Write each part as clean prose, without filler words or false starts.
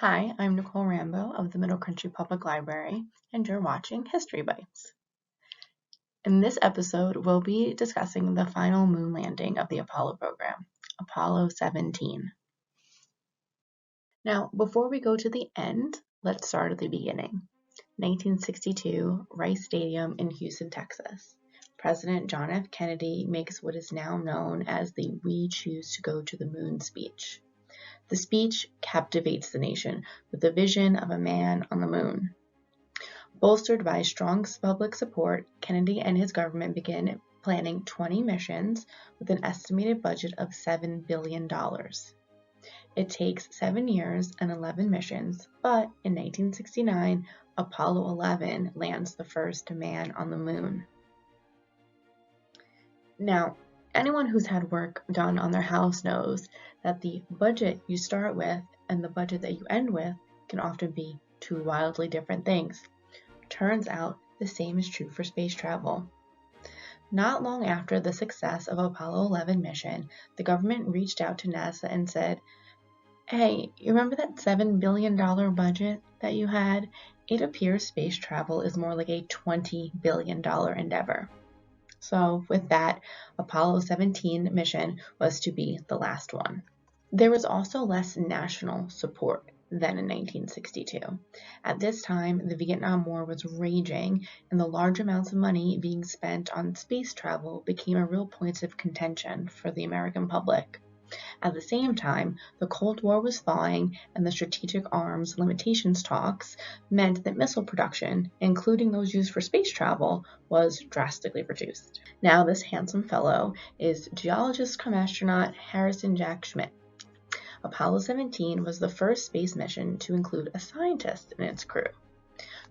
Hi, I'm Nicole Rambo of the Middle Country Public Library, and you're watching History Bites. In this episode, we'll be discussing the final moon landing of the Apollo program, Apollo 17. Now, before we go to the end, let's start at the beginning. 1962, Rice Stadium in Houston, Texas. President John F. Kennedy makes what is now known as the "We Choose to Go to the Moon" speech. The speech captivates the nation with the vision of a man on the moon. Bolstered by strong public support, Kennedy and his government began planning 20 missions with an estimated budget of $7 billion. It takes 7 years and 11 missions, but in 1969, Apollo 11 lands the first man on the moon. Now, anyone who's had work done on their house knows that the budget you start with and the budget that you end with can often be two wildly different things. Turns out the same is true for space travel. Not long after the success of Apollo 11 mission, the government reached out to NASA and said, "Hey, you remember that $7 billion budget that you had? It appears space travel is more like a $20 billion endeavor." So with that, Apollo 17 mission was to be the last one. There was also less national support than in 1962. At this time, the Vietnam War was raging, and the large amounts of money being spent on space travel became a real point of contention for the American public. At the same time, the Cold War was thawing, and the strategic arms limitations talks meant that missile production, including those used for space travel, was drastically reduced. Now, this handsome fellow is geologist-cum-astronaut Harrison Jack Schmidt. Apollo 17 was the first space mission to include a scientist in its crew.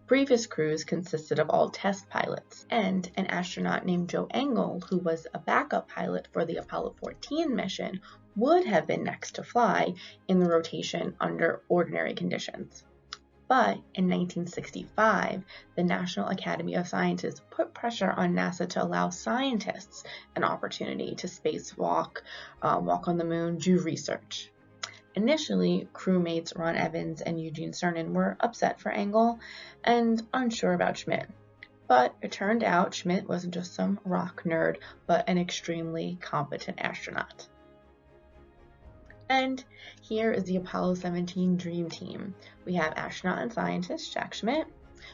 Previous crews consisted of all test pilots, and an astronaut named Joe Engle, who was a backup pilot for the Apollo 14 mission, would have been next to fly in the rotation under ordinary conditions. But in 1965, the National Academy of Sciences put pressure on NASA to allow scientists an opportunity to spacewalk, walk on the moon, do research. Initially, crewmates Ron Evans and Eugene Cernan were upset for Engle and unsure about Schmidt. But it turned out Schmidt wasn't just some rock nerd, but an extremely competent astronaut. And here is the Apollo 17 Dream Team. We have astronaut and scientist Jack Schmidt,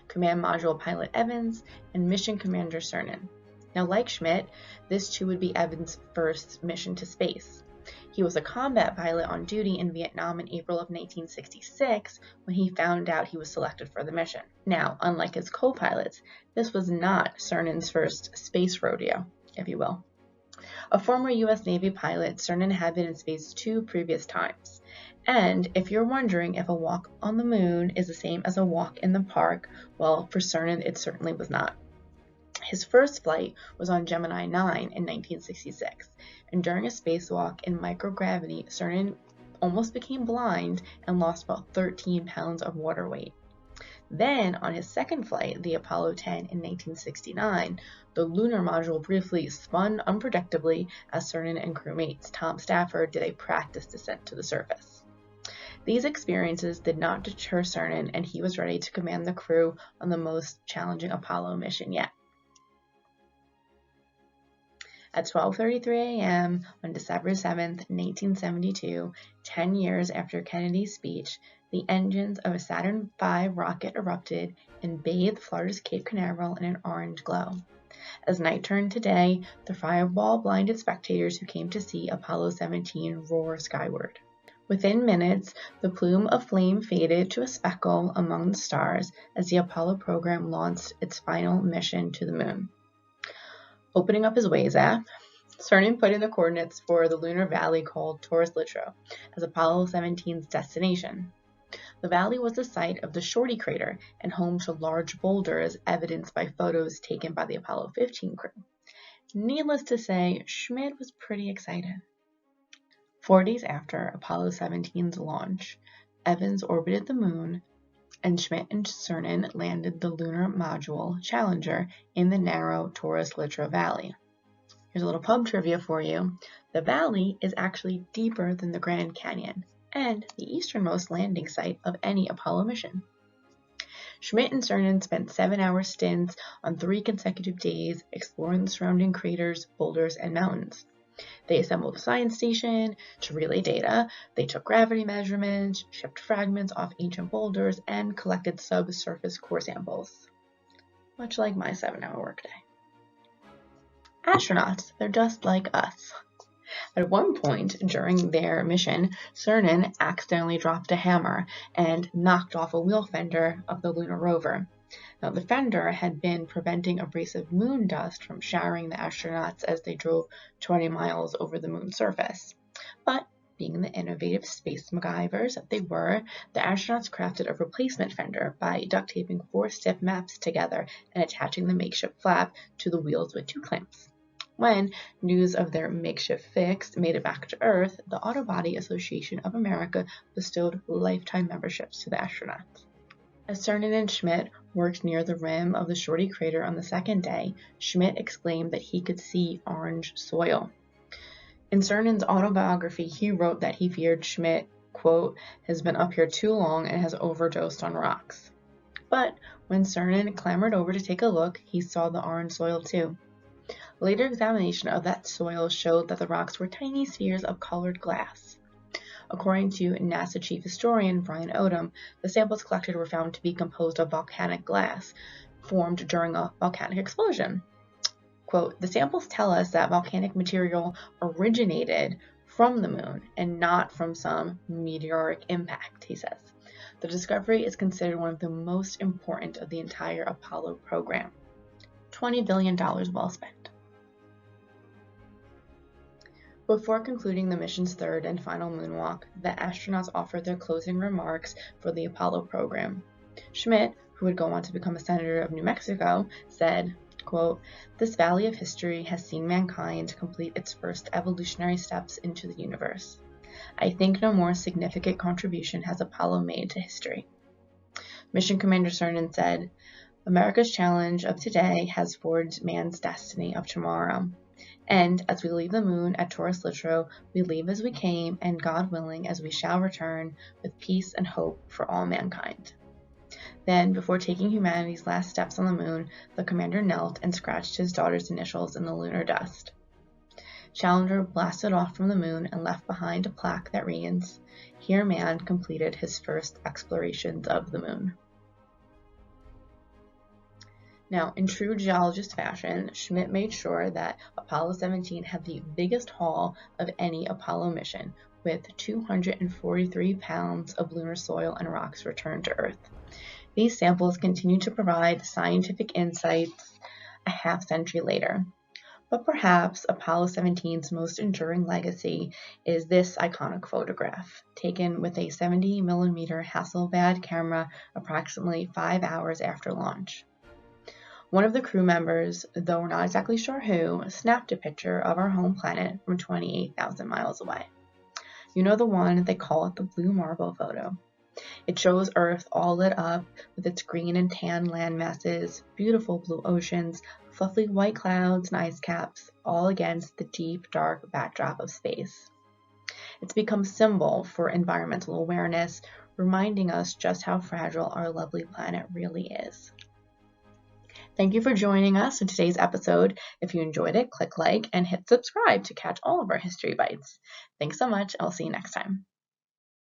command module pilot Evans, and mission commander Cernan. Now, like Schmidt, this too would be Evans' first mission to space. He was a combat pilot on duty in Vietnam in April of 1966 when he found out he was selected for the mission. Now, unlike his co-pilots, this was not Cernan's first space rodeo, if you will. A former U.S. Navy pilot, Cernan had been in space 2 previous times. And if you're wondering if a walk on the moon is the same as a walk in the park, well, for Cernan, it certainly was not. His first flight was on Gemini 9 in 1966, and during a spacewalk in microgravity, Cernan almost became blind and lost about 13 pounds of water weight. Then, on his second flight, the Apollo 10 in 1969, the lunar module briefly spun unpredictably as Cernan and crewmates Tom Stafford did a practice descent to the surface. These experiences did not deter Cernan, and he was ready to command the crew on the most challenging Apollo mission yet. At 12:33 a.m. on December 7, 1972, 10 years after Kennedy's speech, the engines of a Saturn V rocket erupted and bathed Florida's Cape Canaveral in an orange glow. As night turned to day, the fireball blinded spectators who came to see Apollo 17 roar skyward. Within minutes, the plume of flame faded to a speckle among the stars as the Apollo program launched its final mission to the moon. Opening up his Waze app, Cernan put in the coordinates for the lunar valley called Taurus Littrow as Apollo 17's destination. The valley was the site of the Shorty crater and home to large boulders evidenced by photos taken by the Apollo 15 crew. Needless to say, Schmidt was pretty excited. 4 days after Apollo 17's launch, Evans orbited the moon, and Schmidt and Cernan landed the lunar module Challenger in the narrow Taurus Littrow Valley. Here's a little pub trivia for you. The valley is actually deeper than the Grand Canyon, and the easternmost landing site of any Apollo mission. Schmidt and Cernan spent 7-hour stints on 3 consecutive days exploring the surrounding craters, boulders, and mountains. They assembled a science station to relay data, they took gravity measurements, shipped fragments off ancient boulders, and collected subsurface core samples. Much like my 7-hour workday. Astronauts, they're just like us. At one point during their mission, Cernan accidentally dropped a hammer and knocked off a wheel fender of the lunar rover. Now, the fender had been preventing abrasive moon dust from showering the astronauts as they drove 20 miles over the moon's surface. But, being the innovative space MacGyvers that they were, the astronauts crafted a replacement fender by duct taping 4 stiff maps together and attaching the makeshift flap to the wheels with 2 clamps. When news of their makeshift fix made it back to Earth, the Auto Body Association of America bestowed lifetime memberships to the astronauts. As Cernan and Schmidt worked near the rim of the Shorty crater on the second day, Schmidt exclaimed that he could see orange soil. In Cernan's autobiography, he wrote that he feared Schmidt, quote, has been up here too long and has overdosed on rocks. But when Cernan clambered over to take a look, he saw the orange soil too. Later examination of that soil showed that the rocks were tiny spheres of colored glass. According to NASA chief historian Brian Odom, the samples collected were found to be composed of volcanic glass formed during a volcanic explosion. Quote, the samples tell us that volcanic material originated from the moon and not from some meteoric impact, he says. The discovery is considered one of the most important of the entire Apollo program. $20 billion well spent. Before concluding the mission's third and final moonwalk, the astronauts offered their closing remarks for the Apollo program. Schmidt, who would go on to become a senator of New Mexico, said, quote, this valley of history has seen mankind complete its first evolutionary steps into the universe. I think no more significant contribution has Apollo made to history. Mission Commander Cernan said, America's challenge of today has forged man's destiny of tomorrow. And as we leave the moon at Taurus Littrow, we leave as we came, and God willing, as we shall return, with peace and hope for all mankind. Then, before taking humanity's last steps on the moon, the commander knelt and scratched his daughter's initials in the lunar dust. Challenger blasted off from the moon and left behind a plaque that reads, Here man completed his first explorations of the moon. Now, in true geologist fashion, Schmidt made sure that Apollo 17 had the biggest haul of any Apollo mission, with 243 pounds of lunar soil and rocks returned to Earth. These samples continue to provide scientific insights a half-century later. But perhaps Apollo 17's most enduring legacy is this iconic photograph, taken with a 70mm Hasselblad camera approximately 5 hours after launch. One of the crew members, though we're not exactly sure who, snapped a picture of our home planet from 28,000 miles away. You know the one they call it the blue marble photo. It shows Earth all lit up with its green and tan land masses, beautiful blue oceans, fluffy white clouds and ice caps, all against the deep, dark backdrop of space. It's become a symbol for environmental awareness, reminding us just how fragile our lovely planet really is. Thank you for joining us in today's episode. If you enjoyed it, click like and hit subscribe to catch all of our history bites. Thanks so much. I'll see you next time.